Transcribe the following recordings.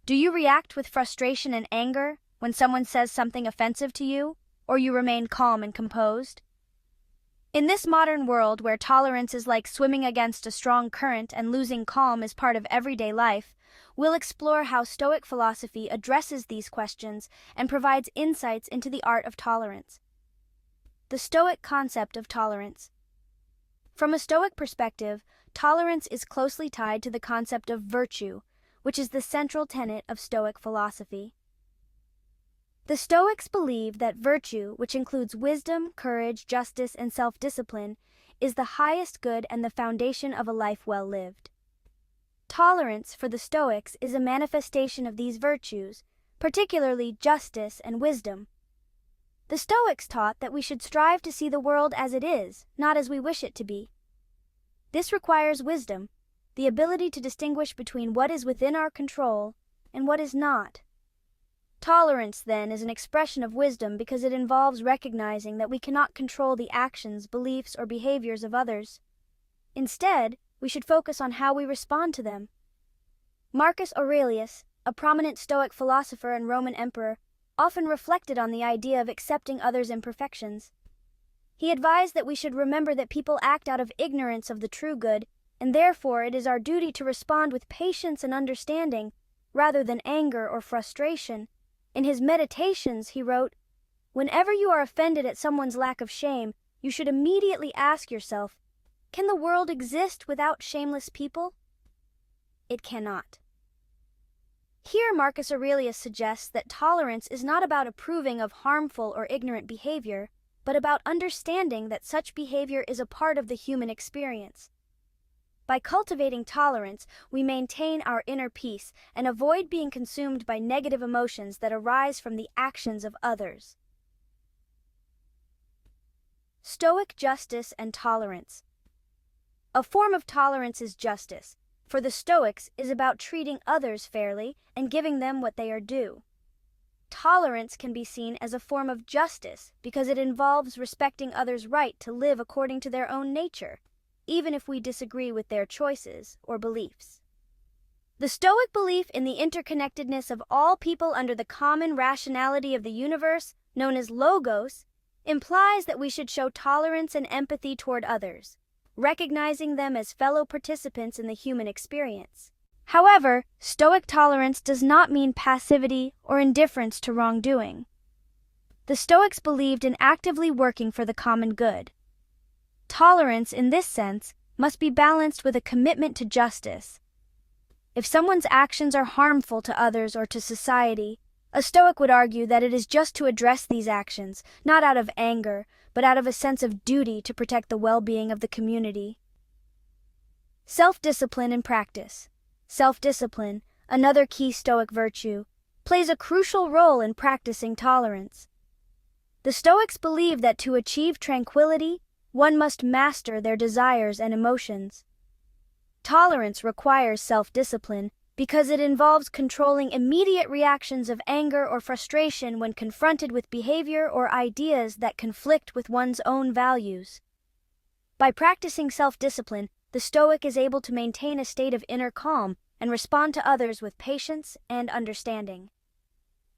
Do you react with frustration and anger when someone says something offensive to you, or you remain calm and composed? In this modern world where tolerance is like swimming against a strong current and losing calm is part of everyday life, we'll explore how Stoic philosophy addresses these questions and provides insights into the art of tolerance. The Stoic concept of tolerance. From a Stoic perspective, tolerance is closely tied to the concept of virtue, which is the central tenet of Stoic philosophy. The Stoics believe that virtue, which includes wisdom, courage, justice, and self-discipline, is the highest good and the foundation of a life well lived. Tolerance, for the Stoics, is a manifestation of these virtues, particularly justice and wisdom. The Stoics taught that we should strive to see the world as it is, not as we wish it to be. This requires wisdom, the ability to distinguish between what is within our control and what is not. Tolerance, then, is an expression of wisdom because it involves recognizing that we cannot control the actions, beliefs, or behaviors of others. Instead, we should focus on how we respond to them. Marcus Aurelius, a prominent Stoic philosopher and Roman emperor, often reflected on the idea of accepting others' imperfections. He advised that we should remember that people act out of ignorance of the true good, and therefore it is our duty to respond with patience and understanding, rather than anger or frustration. In his Meditations, he wrote, "Whenever you are offended at someone's lack of shame, you should immediately ask yourself, can the world exist without shameless people? It cannot." Here, Marcus Aurelius suggests that tolerance is not about approving of harmful or ignorant behavior, but about understanding that such behavior is a part of the human experience. By cultivating tolerance, we maintain our inner peace and avoid being consumed by negative emotions that arise from the actions of others. Stoic justice and tolerance. A form of tolerance is justice, for the Stoics is about treating others fairly and giving them what they are due. Tolerance can be seen as a form of justice because it involves respecting others' right to live according to their own nature, even if we disagree with their choices or beliefs. The Stoic belief in the interconnectedness of all people under the common rationality of the universe, known as logos, implies that we should show tolerance and empathy toward others, recognizing them as fellow participants in the human experience. However, Stoic tolerance does not mean passivity or indifference to wrongdoing. The Stoics believed in actively working for the common good. Tolerance, in this sense, must be balanced with a commitment to justice. If someone's actions are harmful to others or to society, a Stoic would argue that it is just to address these actions, not out of anger, but out of a sense of duty to protect the well-being of the community. Self-discipline and practice. Self-discipline, another key Stoic virtue, plays a crucial role in practicing tolerance. The Stoics believe that to achieve tranquility, one must master their desires and emotions. Tolerance requires self-discipline because it involves controlling immediate reactions of anger or frustration when confronted with behavior or ideas that conflict with one's own values. By practicing self-discipline, the Stoic is able to maintain a state of inner calm and respond to others with patience and understanding.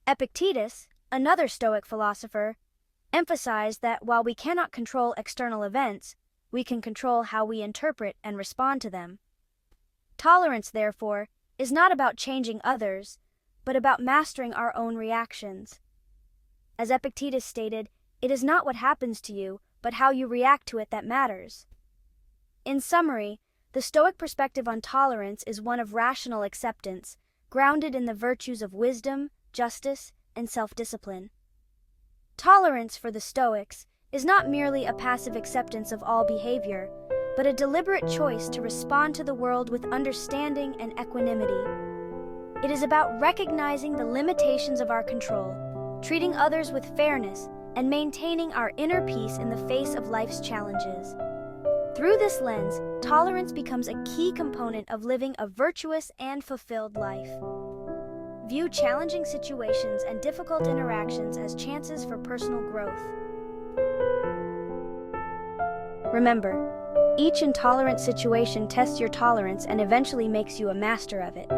Epictetus, another Stoic philosopher, emphasized that while we cannot control external events, we can control how we interpret and respond to them. Tolerance, therefore, is not about changing others, but about mastering our own reactions. As Epictetus stated, it is not what happens to you, but how you react to it that matters. In summary, the Stoic perspective on tolerance is one of rational acceptance, grounded in the virtues of wisdom, justice, and self-discipline. Tolerance, for the Stoics, is not merely a passive acceptance of all behavior, but a deliberate choice to respond to the world with understanding and equanimity. It is about recognizing the limitations of our control, treating others with fairness, and maintaining our inner peace in the face of life's challenges. Through this lens, tolerance becomes a key component of living a virtuous and fulfilled life. View challenging situations and difficult interactions as chances for personal growth. Remember, each intolerant situation tests your tolerance and eventually makes you a master of it.